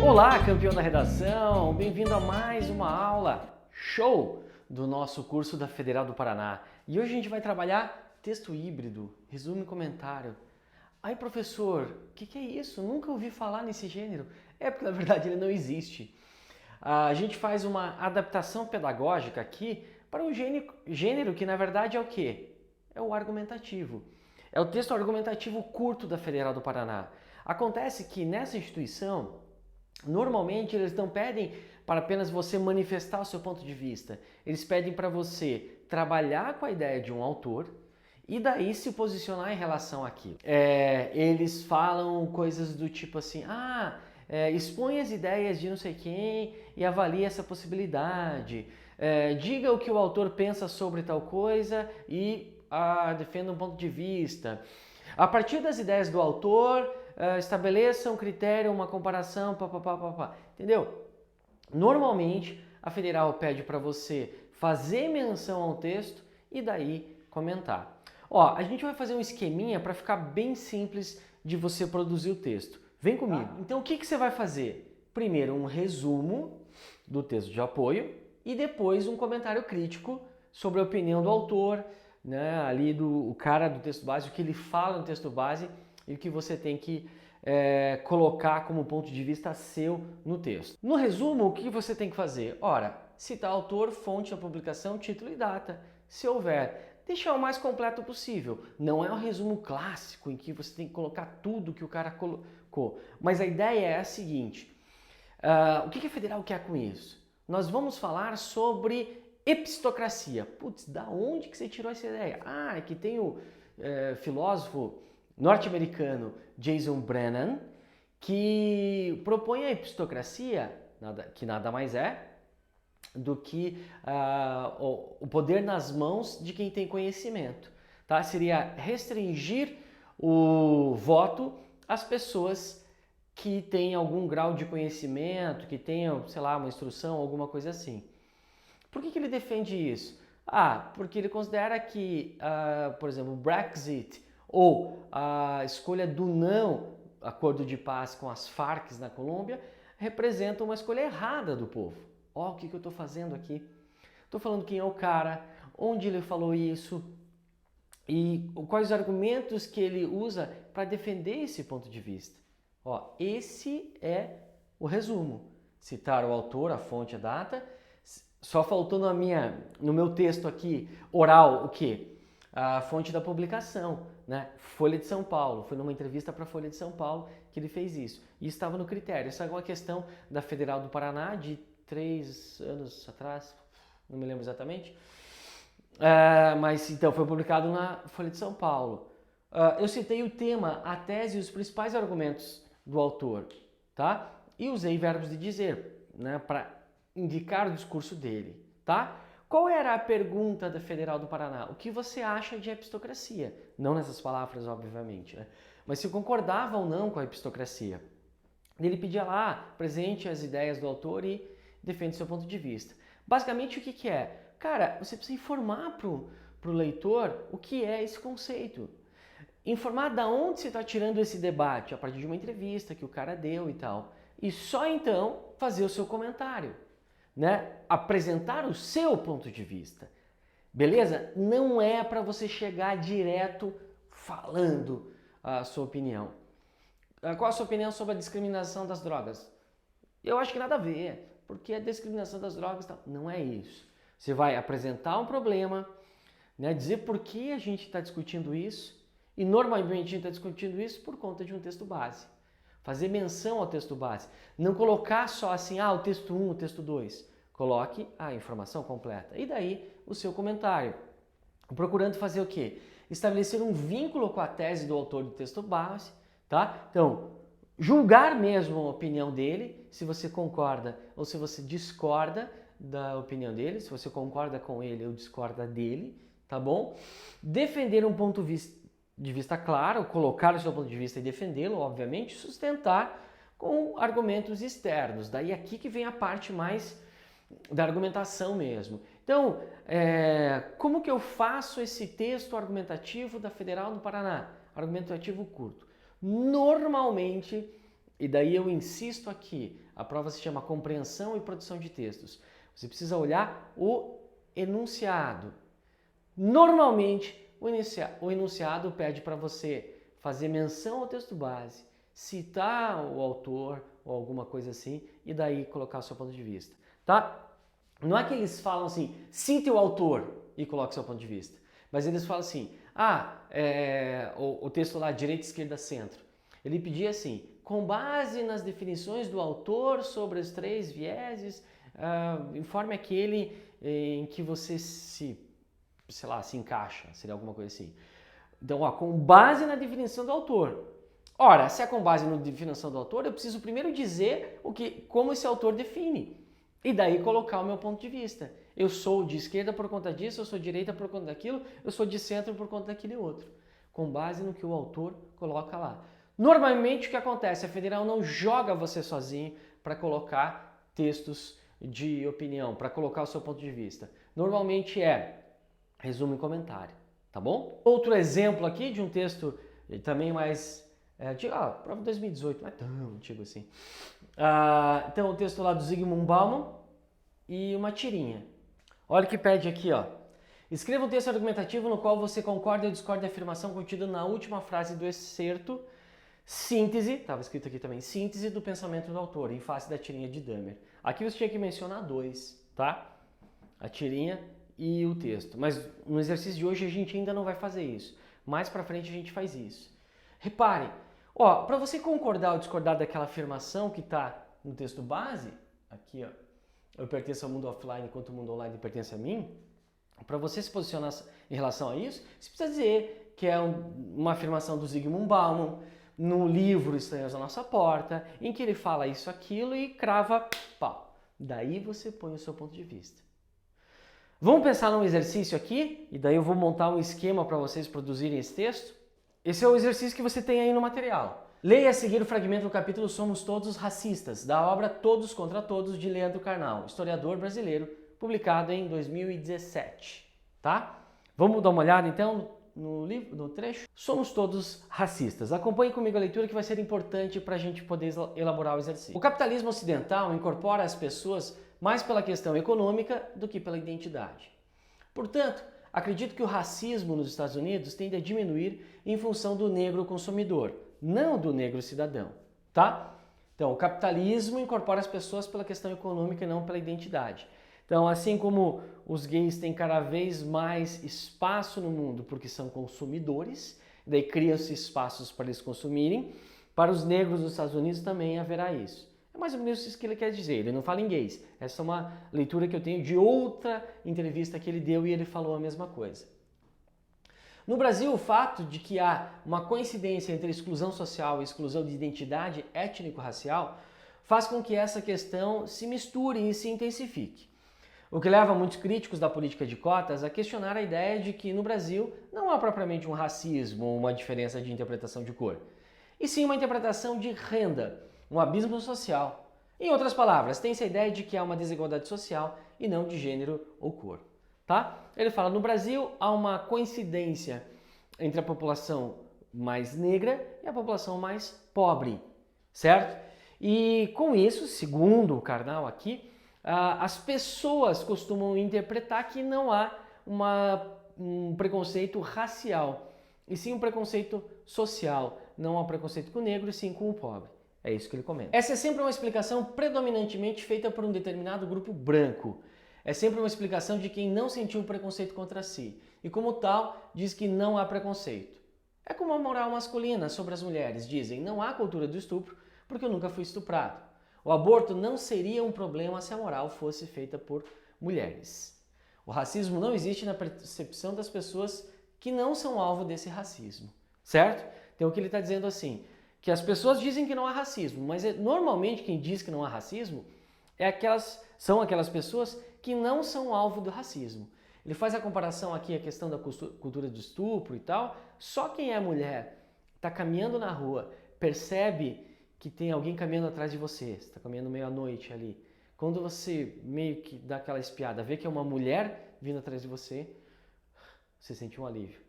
Olá, campeão da redação! Bem-vindo a mais uma aula show do nosso curso da Federal do Paraná. E hoje a gente vai trabalhar texto híbrido, resumo e comentário. Aí, professor, o que é isso? Nunca ouvi falar nesse gênero. É porque, na verdade, ele não existe. A gente faz uma adaptação pedagógica aqui para um gênero que, na verdade, é o quê? É o argumentativo. É o texto argumentativo curto da Federal do Paraná. Acontece que nessa instituição, normalmente eles não pedem para apenas você manifestar o seu ponto de vista. Eles pedem para você trabalhar com a ideia de um autor e daí se posicionar em relação àquilo. Eles falam coisas do tipo assim, expõe as ideias de não sei quem e avalie essa possibilidade. Diga o que o autor pensa sobre tal coisa e defenda um ponto de vista. A partir das ideias do autor, estabeleça um critério, uma comparação, papapá. Entendeu? Normalmente, a Federal pede para você fazer menção ao texto e daí comentar. A gente vai fazer um esqueminha para ficar bem simples de você produzir o texto. Vem comigo. Então, o que você vai fazer? Primeiro, um resumo do texto de apoio e depois um comentário crítico sobre a opinião do autor, né, ali o cara do texto base, o que ele fala no texto base e o que você tem que colocar como ponto de vista seu no texto. No resumo, o que você tem que fazer? Ora, citar autor, fonte da publicação, título e data. Se houver, deixar o mais completo possível. Não é um resumo clássico em que você tem que colocar tudo que o cara colocou. Mas a ideia é a seguinte, o que a Federal quer com isso? Nós vamos falar sobre epistocracia. Putz, da onde que você tirou essa ideia? É que tem o filósofo norte-americano Jason Brennan, que propõe a epistocracia, que nada mais é do que o poder nas mãos de quem tem conhecimento. Tá? Seria restringir o voto às pessoas que têm algum grau de conhecimento, que tenham, sei lá, uma instrução, alguma coisa assim. Por que ele defende isso? Porque ele considera que, por exemplo, o Brexit ou a escolha do não acordo de paz com as Farc na Colômbia representa uma escolha errada do povo. O que eu estou fazendo aqui? Estou falando quem é o cara, onde ele falou isso e quais os argumentos que ele usa para defender esse ponto de vista. Esse é o resumo. Citar o autor, a fonte, a data. Só faltou no meu texto aqui, oral, o quê? A fonte da publicação, né? Folha de São Paulo. Foi numa entrevista para a Folha de São Paulo que ele fez isso. E estava no critério. Essa é uma questão da Federal do Paraná de 3 anos atrás, não me lembro exatamente. Mas então foi publicado na Folha de São Paulo. Eu citei o tema, a tese e os principais argumentos do autor, tá? E usei verbos de dizer, né, para indicar o discurso dele, tá? Qual era a pergunta da Federal do Paraná? O que você acha de epistocracia? Não nessas palavras, obviamente, né? Mas se concordava ou não com a epistocracia. Ele pedia lá, apresente as ideias do autor e defende seu ponto de vista. Basicamente, o que é? Cara, você precisa informar pro leitor o que é esse conceito. Informar da onde você está tirando esse debate, a partir de uma entrevista que o cara deu e tal. E só então fazer o seu comentário. Né? Apresentar o seu ponto de vista. Beleza? Não é para você chegar direto falando a sua opinião. Qual a sua opinião sobre a discriminação das drogas? Eu acho que nada a ver, porque a discriminação das drogas não é isso. Você vai apresentar um problema, né? Dizer por que a gente está discutindo isso, e normalmente a gente está discutindo isso por conta de um texto base. Fazer menção ao texto base. Não colocar só assim, o texto 1, o texto 2. Coloque a informação completa. E daí o seu comentário. Procurando fazer o quê? Estabelecer um vínculo com a tese do autor do texto base. Tá? Então, julgar mesmo a opinião dele, se você concorda ou se você discorda da opinião dele, se você concorda com ele ou discorda dele, tá bom? Defender um ponto de vista claro, colocar o seu ponto de vista e defendê-lo, obviamente, sustentar com argumentos externos. Daí aqui que vem a parte mais da argumentação mesmo. Então, como que eu faço esse texto argumentativo da Federal do Paraná? Argumentativo curto. Normalmente, E daí eu insisto aqui, a prova se chama compreensão e produção de textos. Você precisa olhar o enunciado. Normalmente, o enunciado pede para você fazer menção ao texto base, citar o autor ou alguma coisa assim, e daí colocar o seu ponto de vista, tá? Não é que eles falam assim, cite o autor e coloque o seu ponto de vista, mas eles falam assim, o texto lá, direita, esquerda, centro. Ele pedia assim, com base nas definições do autor sobre os 3 vieses, informe aquele em que você se encaixa, seria alguma coisa assim. Então, com base na definição do autor. Ora, se é com base na definição do autor, eu preciso primeiro dizer como esse autor define. E daí colocar o meu ponto de vista. Eu sou de esquerda por conta disso, eu sou de direita por conta daquilo, eu sou de centro por conta daquele outro. Com base no que o autor coloca lá. Normalmente o que acontece? A federal não joga você sozinho para colocar textos de opinião, para colocar o seu ponto de vista. Normalmente é resumo e comentário, tá bom? Outro exemplo aqui de um texto também mais... prova de 2018, não é tão antigo assim. Então, o texto lá do Zygmunt Bauman e uma tirinha. Olha o que pede aqui, ó. Escreva um texto argumentativo no qual você concorda ou discorda da afirmação contida na última frase do excerto, síntese, estava escrito aqui também, síntese do pensamento do autor, em face da tirinha de Dahmer. Aqui você tinha que mencionar 2, tá? A tirinha e o texto. Mas no exercício de hoje a gente ainda não vai fazer isso. Mais pra frente a gente faz isso. Repare, para você concordar ou discordar daquela afirmação que está no texto base, aqui, ó, eu pertenço ao mundo offline enquanto o mundo online pertence a mim, para você se posicionar em relação a isso, você precisa dizer que é uma afirmação do Zygmunt Bauman, no livro Estranhos à Nossa Porta, em que ele fala isso, aquilo e crava pau. Daí você põe o seu ponto de vista. Vamos pensar num exercício aqui, e daí eu vou montar um esquema para vocês produzirem esse texto. Esse é o exercício que você tem aí no material. Leia a seguir o fragmento do capítulo Somos Todos Racistas, da obra Todos contra Todos, de Leandro Carnal, historiador brasileiro, publicado em 2017. Tá? Vamos dar uma olhada então no livro, no trecho? Somos Todos Racistas. Acompanhe comigo a leitura que vai ser importante para a gente poder elaborar o exercício. O capitalismo ocidental incorpora as pessoas mais pela questão econômica do que pela identidade. Portanto, acredito que o racismo nos Estados Unidos tende a diminuir em função do negro consumidor, não do negro cidadão, tá? Então, o capitalismo incorpora as pessoas pela questão econômica e não pela identidade. Então, assim como os gays têm cada vez mais espaço no mundo porque são consumidores, daí criam-se espaços para eles consumirem, para os negros dos Estados Unidos também haverá isso. É mais ou menos isso que ele quer dizer, ele não fala em gays. Essa é uma leitura que eu tenho de outra entrevista que ele deu e ele falou a mesma coisa. No Brasil, o fato de que há uma coincidência entre exclusão social e exclusão de identidade étnico-racial faz com que essa questão se misture e se intensifique. O que leva muitos críticos da política de cotas a questionar a ideia de que no Brasil não há propriamente um racismo ou uma diferença de interpretação de cor, e sim uma interpretação de renda, um abismo social. Em outras palavras, tem-se a ideia de que há uma desigualdade social e não de gênero ou cor. Tá? Ele fala, no Brasil há uma coincidência entre a população mais negra e a população mais pobre, certo? E com isso, segundo o Carnal aqui, as pessoas costumam interpretar que não há um preconceito racial, e sim um preconceito social. Não há preconceito com o negro, e sim com o pobre. É isso que ele comenta. Essa é sempre uma explicação predominantemente feita por um determinado grupo branco. É sempre uma explicação de quem não sentiu preconceito contra si. E como tal, diz que não há preconceito. É como a moral masculina sobre as mulheres. Dizem, não há cultura do estupro porque eu nunca fui estuprado. O aborto não seria um problema se a moral fosse feita por mulheres. O racismo não existe na percepção das pessoas que não são alvo desse racismo. Certo? Então o que ele está dizendo assim, que as pessoas dizem que não há racismo, mas normalmente quem diz que não há racismo são aquelas pessoas que não são alvo do racismo. Ele faz a comparação aqui, a questão da cultura do estupro e tal. Só quem é mulher, está caminhando na rua, percebe que tem alguém caminhando atrás de você, está caminhando meia-noite ali. Quando você meio que dá aquela espiada, vê que é uma mulher vindo atrás de você, você sente um alívio.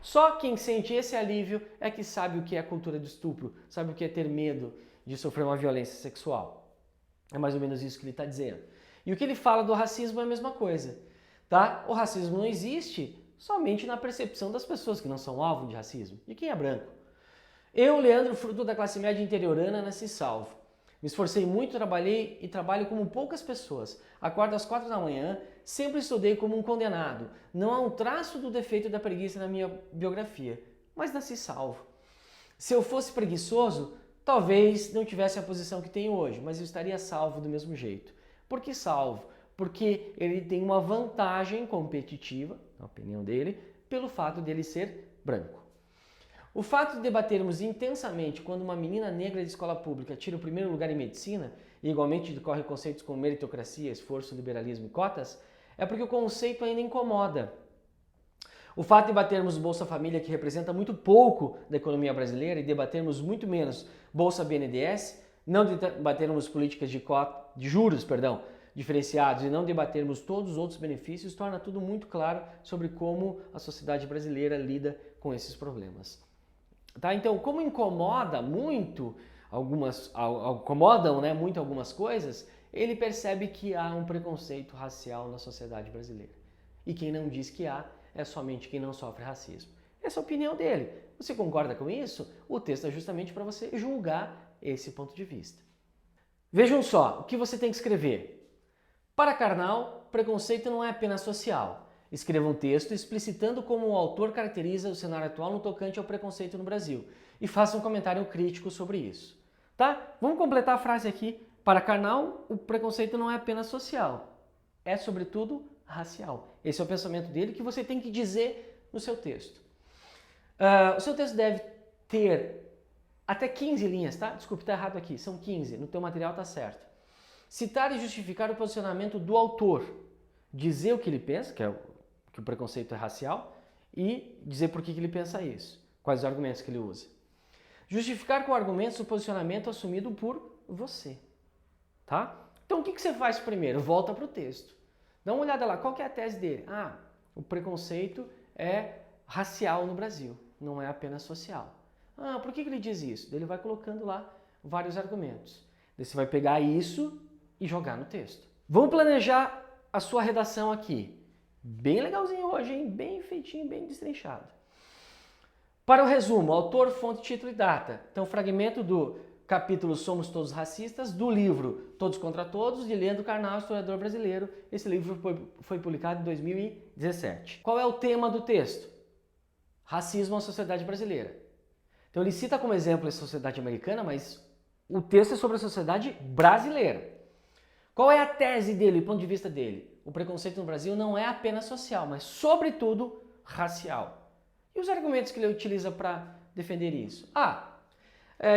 Só quem sente esse alívio é que sabe o que é a cultura do estupro, sabe o que é ter medo de sofrer uma violência sexual. É mais ou menos isso que ele está dizendo. E o que ele fala do racismo é a mesma coisa. Tá? O racismo não existe somente na percepção das pessoas que não são alvo de racismo, de quem é branco. Eu, Leandro, fruto da classe média interiorana, nasci salvo. Me esforcei muito, trabalhei e trabalho como poucas pessoas. Acordo às 4 da manhã, sempre estudei como um condenado. Não há um traço do defeito da preguiça na minha biografia, mas nasci salvo. Se eu fosse preguiçoso, talvez não tivesse a posição que tenho hoje, mas eu estaria salvo do mesmo jeito. Por que salvo? Porque ele tem uma vantagem competitiva, na opinião dele, pelo fato dele ser branco. O fato de debatermos intensamente quando uma menina negra de escola pública tira o primeiro lugar em medicina, e igualmente decorre conceitos como meritocracia, esforço, liberalismo e cotas, é porque o conceito ainda incomoda. O fato de debatermos Bolsa Família, que representa muito pouco da economia brasileira, e debatermos muito menos Bolsa BNDES, não debatermos políticas de juros diferenciados e não debatermos todos os outros benefícios, torna tudo muito claro sobre como a sociedade brasileira lida com esses problemas. Tá? Então, como incomodam muito algumas coisas, ele percebe que há um preconceito racial na sociedade brasileira. E quem não diz que há é somente quem não sofre racismo. Essa é a opinião dele. Você concorda com isso? O texto é justamente para você julgar esse ponto de vista. Vejam só, o que você tem que escrever. Para Karnal, preconceito não é apenas social. Escreva um texto explicitando como o autor caracteriza o cenário atual no tocante ao preconceito no Brasil e faça um comentário crítico sobre isso. Tá? Vamos completar a frase aqui. Para Karnal, o preconceito não é apenas social, é sobretudo racial. Esse é o pensamento dele que você tem que dizer no seu texto. O seu texto deve ter até 15 linhas, tá? Desculpe, está errado aqui, são 15, no teu material está certo. Citar e justificar o posicionamento do autor, dizer o que ele pensa, que o preconceito é racial, e dizer por que ele pensa isso, quais os argumentos que ele usa. Justificar com argumentos o posicionamento assumido por você. Tá? Então o que você faz primeiro? Volta para o texto. Dá uma olhada lá, qual que é a tese dele? O preconceito é racial no Brasil, não é apenas social. Por que ele diz isso? Ele vai colocando lá vários argumentos. Daí você vai pegar isso e jogar no texto. Vamos planejar a sua redação aqui. Bem legalzinho hoje, hein? Bem feitinho, bem destrinchado. Para o resumo, autor, fonte, título e data. Então, fragmento do capítulo Somos Todos Racistas, do livro Todos contra Todos, de Leandro Karnal, historiador brasileiro. Esse livro foi publicado em 2017. Qual é o tema do texto? Racismo na sociedade brasileira. Então, ele cita como exemplo a sociedade americana, mas o texto é sobre a sociedade brasileira. Qual é a tese dele, o ponto de vista dele? O preconceito no Brasil não é apenas social, mas, sobretudo, racial. E os argumentos que ele utiliza para defender isso? A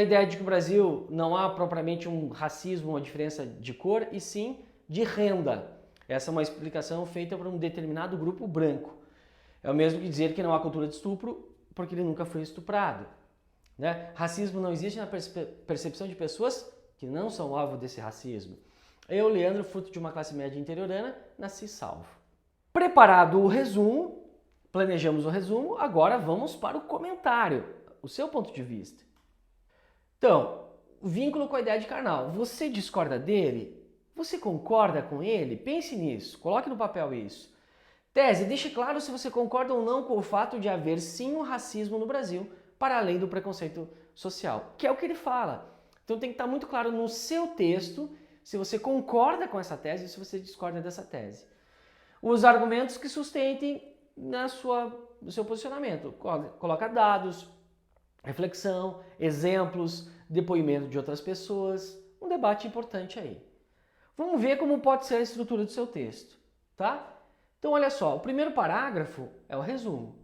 ideia de que o Brasil não há propriamente um racismo, uma diferença de cor, e sim de renda. Essa é uma explicação feita por um determinado grupo branco. É o mesmo que dizer que não há cultura de estupro porque ele nunca foi estuprado. Né? Racismo não existe na percepção de pessoas que não são alvo desse racismo. Eu, Leandro, fruto de uma classe média interiorana, nasci salvo. Preparado o resumo, planejamos o resumo, agora vamos para o comentário, o seu ponto de vista. Então, vínculo com a ideia de Karnal. Você discorda dele? Você concorda com ele? Pense nisso, coloque no papel isso. Tese, deixe claro se você concorda ou não com o fato de haver sim um racismo no Brasil, para além do preconceito social, que é o que ele fala. Então tem que estar muito claro no seu texto se você concorda com essa tese ou se você discorda dessa tese. Os argumentos que sustentem no seu posicionamento. Coloca dados, reflexão, exemplos, depoimento de outras pessoas. Um debate importante aí. Vamos ver como pode ser a estrutura do seu texto. Tá? Então olha só, o primeiro parágrafo é o resumo.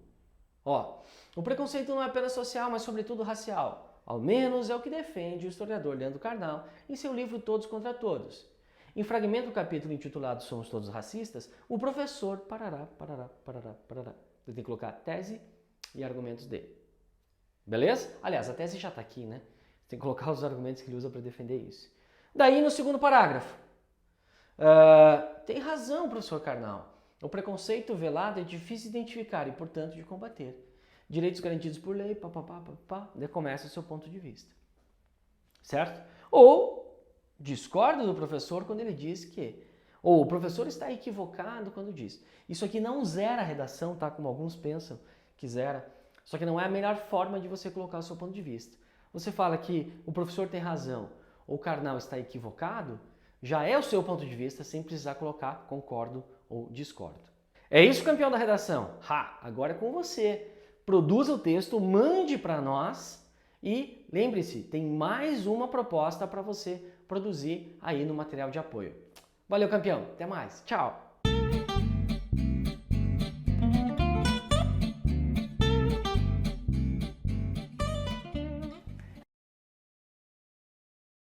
O preconceito não é apenas social, mas sobretudo racial. Ao menos é o que defende o historiador Leandro Karnal em seu livro Todos contra Todos. Em fragmento do capítulo intitulado Somos Todos Racistas, o professor parará. Ele tem que colocar tese e argumentos dele. Beleza? Aliás, a tese já está aqui, né? Tem que colocar os argumentos que ele usa para defender isso. Daí, no segundo parágrafo, tem razão, professor Karnal. O preconceito velado é difícil de identificar e, portanto, de combater. Direitos garantidos por lei, daí começa o seu ponto de vista. certo? Ou discordo do professor quando ele diz que, ou o professor está equivocado quando diz. Isso aqui não zera a redação, tá? Como alguns pensam que zera. Só que não é a melhor forma de você colocar o seu ponto de vista. Você fala que o professor tem razão ou o Karnal está equivocado, já é o seu ponto de vista sem precisar colocar concordo ou discordo. É isso, campeão da redação. Agora é com você. Produza o texto, mande para nós e lembre-se, tem mais uma proposta para você produzir aí no material de apoio. Valeu, campeão. Até mais. Tchau.